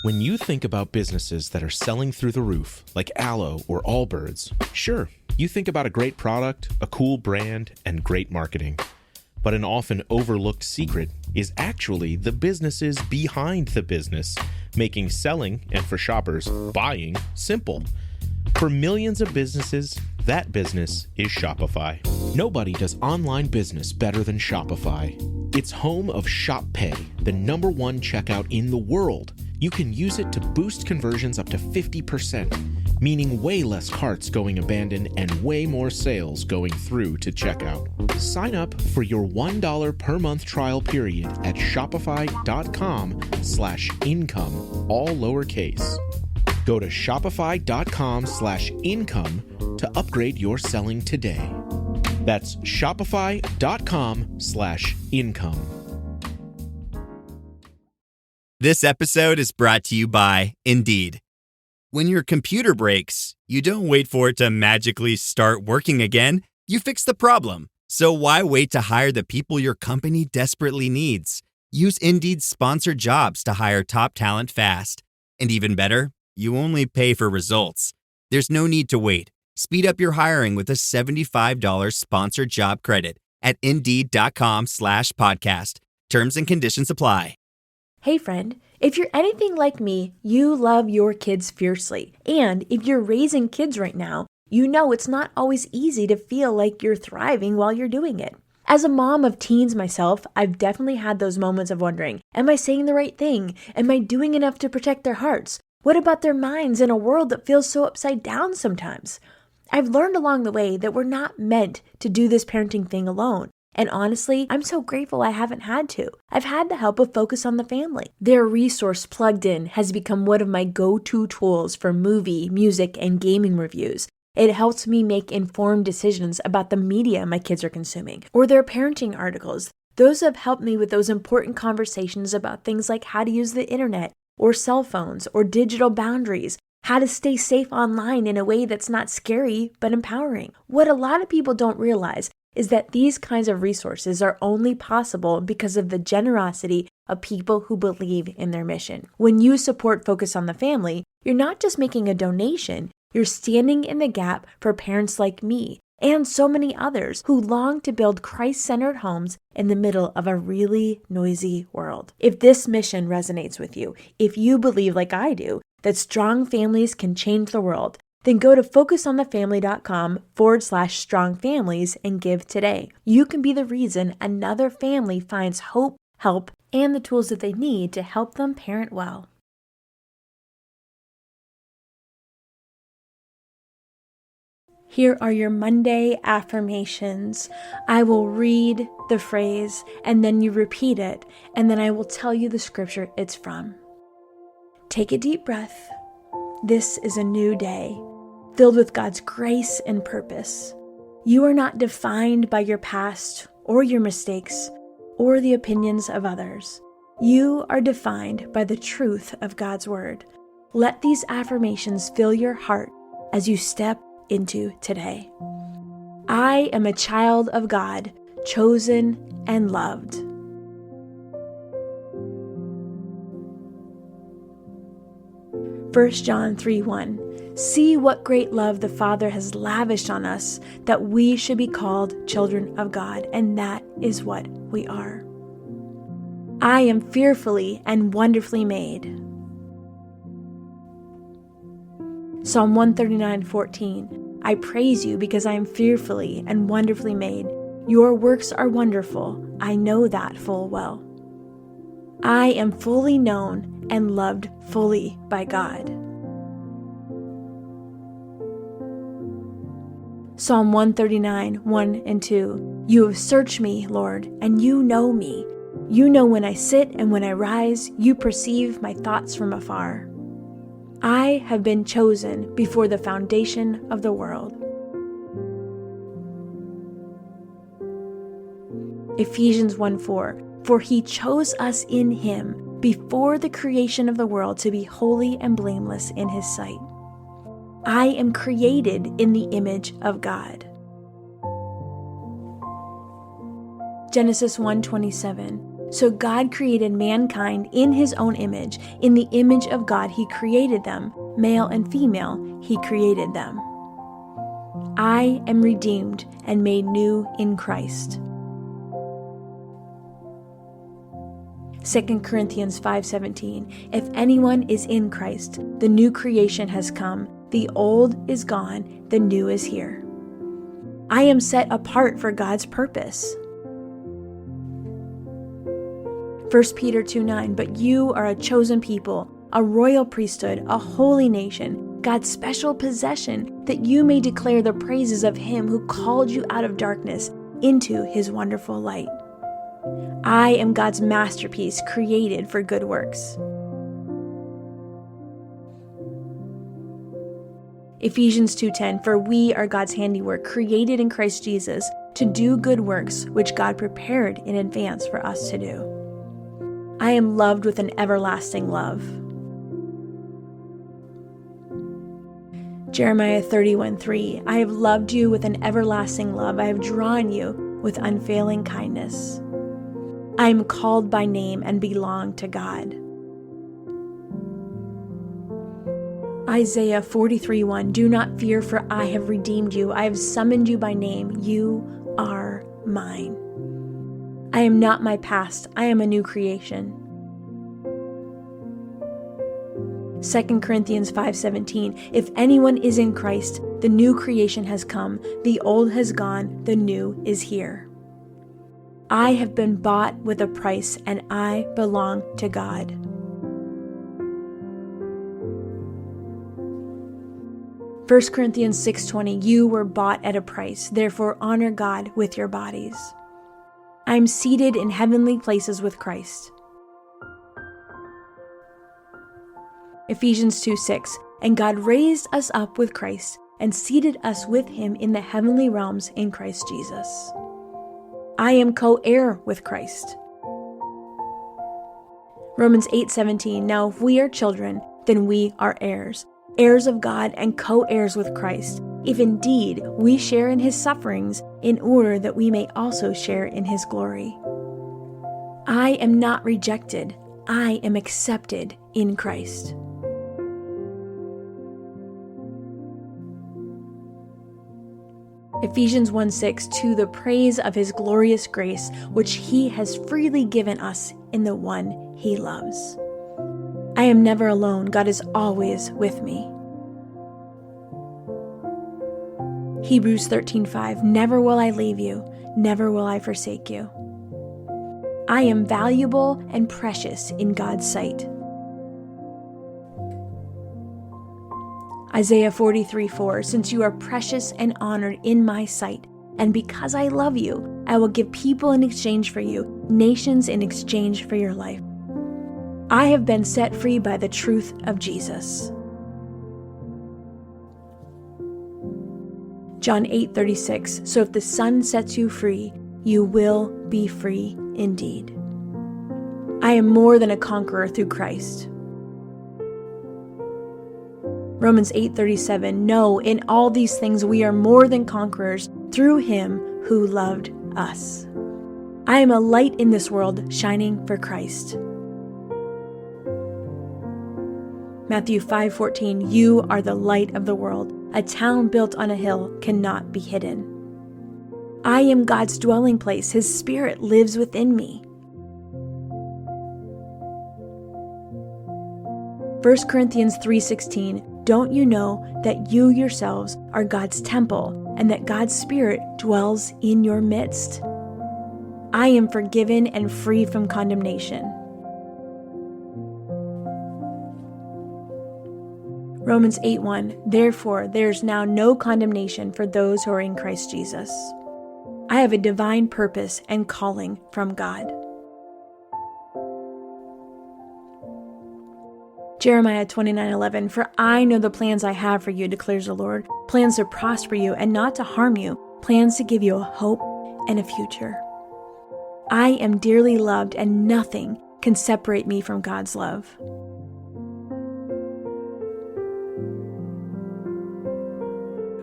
When you think about businesses that are selling through the roof, like Aloe or Allbirds, sure, you think about a great product, a cool brand, and great marketing. But an often overlooked secret is actually the businesses behind the business, making selling, and for shoppers, buying, simple. For millions of businesses, that business is Shopify. Nobody does online business better than Shopify. It's home of Shop Pay, the #1 checkout in the world. You can use it to boost conversions up to 50%, meaning way less carts going abandoned and way more sales going through to checkout. Sign up for your $1 per month trial period at shopify.com/income, all lowercase. Go to shopify.com/income to upgrade your selling today. That's shopify.com/income. This episode is brought to you by Indeed. When your computer breaks, you don't wait for it to magically start working again. You fix the problem. So why wait to hire the people your company desperately needs? Use Indeed's sponsored jobs to hire top talent fast. And even better, you only pay for results. There's no need to wait. Speed up your hiring with a $75 sponsored job credit at Indeed.com/podcast. Terms and conditions apply. Hey friend, if you're anything like me, you love your kids fiercely. And if you're raising kids right now, you know it's not always easy to feel like you're thriving while you're doing it. As a mom of teens myself, I've definitely had those moments of wondering, am I saying the right thing? Am I doing enough to protect their hearts? What about their minds in a world that feels so upside down sometimes? I've learned along the way that we're not meant to do this parenting thing alone. And honestly, I'm so grateful I haven't had to. I've had the help of Focus on the Family. Their resource Plugged In has become one of my go-to tools for movie, music, and gaming reviews. It helps me make informed decisions about the media my kids are consuming, or their parenting articles. Those have helped me with those important conversations about things like how to use the internet, or cell phones, or digital boundaries, how to stay safe online in a way that's not scary, but empowering. What a lot of people don't realize is that these kinds of resources are only possible because of the generosity of people who believe in their mission. When you support Focus on the Family, you're not just making a donation, you're standing in the gap for parents like me and so many others who long to build Christ-centered homes in the middle of a really noisy world. If this mission resonates with you, if you believe like I do, that strong families can change the world, then go to focusonthefamily.com/strongfamilies and give today. You can be the reason another family finds hope, help, and the tools that they need to help them parent well. Here are your Monday affirmations. I will read the phrase and then you repeat it, and then I will tell you the scripture it's from. Take a deep breath. This is a new day, filled with God's grace and purpose. You are not defined by your past or your mistakes or the opinions of others. You are defined by the truth of God's word. Let these affirmations fill your heart as you step into today. I am a child of God, chosen and loved. 1 John 3:1. See what great love the Father has lavished on us, that we should be called children of God, and that is what we are. I am fearfully and wonderfully made. Psalm 139:14. I praise you because I am fearfully and wonderfully made. Your works are wonderful. I know that full well. I am fully known and loved fully by God. Psalm 139:1 and 2. You have searched me, Lord, and you know me. You know when I sit and when I rise. You perceive my thoughts from afar. I have been chosen before the foundation of the world. Ephesians 1:4. For he chose us in him before the creation of the world to be holy and blameless in his sight. I am created in the image of God. Genesis 1:27. So God created mankind in his own image. In the image of God, he created them. Male and female, he created them. I am redeemed and made new in Christ. 2 Corinthians 5:17. If anyone is in Christ, the new creation has come. The old is gone, the new is here. I am set apart for God's purpose. 1 Peter 2:9. But you are a chosen people, a royal priesthood, a holy nation, God's special possession, that you may declare the praises of him who called you out of darkness into his wonderful light. I am God's masterpiece, created for good works. Ephesians 2:10. For we are God's handiwork, created in Christ Jesus to do good works, which God prepared in advance for us to do. I am loved with an everlasting love. Jeremiah 31:3. I have loved you with an everlasting love. I have drawn you with unfailing kindness. I am called by name and belong to God. Isaiah 43:1. Do not fear, for I have redeemed you. I have summoned you by name. You are mine. I am not my past. I am a new creation. 2 Corinthians 5:17. If anyone is in Christ, the new creation has come. The old has gone. The new is here. I have been bought with a price, and I belong to God. First Corinthians 6:20. You were bought at a price. Therefore honor God with your bodies. I am seated in heavenly places with Christ. Ephesians 2:6. And God raised us up with Christ and seated us with him in the heavenly realms in Christ Jesus. I am co-heir with Christ. Romans 8:17. Now if we are children, then we are heirs, heirs of God and co-heirs with Christ, if indeed we share in his sufferings, in order that we may also share in his glory. I am not rejected. I am accepted in Christ. Ephesians 1:6. To the praise of his glorious grace, which he has freely given us in the one he loves. I am never alone. God is always with me. Hebrews 13:5. Never will I leave you. Never will I forsake you. I am valuable and precious in God's sight. Isaiah 43:4. Since you are precious and honored in my sight, and because I love you, I will give people in exchange for you, nations in exchange for your life. I have been set free by the truth of Jesus. John 8:36. So if the Son sets you free, you will be free indeed. I am more than a conqueror through Christ. Romans 8:37. No, in all these things we are more than conquerors through him who loved us. I am a light in this world, shining for Christ. Matthew 5:14. You are the light of the world. A town built on a hill cannot be hidden. I am God's dwelling place. His Spirit lives within me. 1 Corinthians 3:16. Don't you know that you yourselves are God's temple and that God's Spirit dwells in your midst? I am forgiven and free from condemnation. Romans 8:1. Therefore, there's now no condemnation for those who are in Christ Jesus. I have a divine purpose and calling from God. Jeremiah 29:11. For I know the plans I have for you, declares the Lord, plans to prosper you and not to harm you, plans to give you a hope and a future. I am dearly loved, and nothing can separate me from God's love.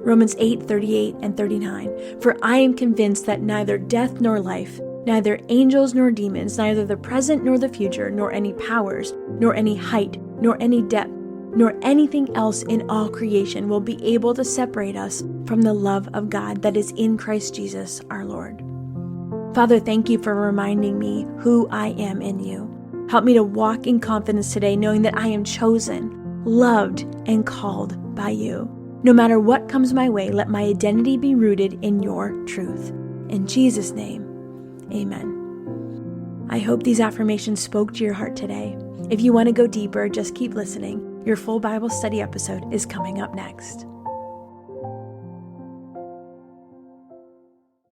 Romans 8:38 and 39. For I am convinced that neither death nor life, Neither angels nor demons, neither the present nor the future, nor any powers, nor any height, nor any depth, nor anything else in all creation will be able to separate us from the love of God that is in Christ Jesus our Lord. Father, thank you for reminding me who I am in you. Help me to walk in confidence today, knowing that I am chosen, loved, and called by you. No matter what comes my way, let my identity be rooted in your truth. In Jesus' name, amen. I hope these affirmations spoke to your heart today. If you want to go deeper, just keep listening. Your full Bible study episode is coming up next.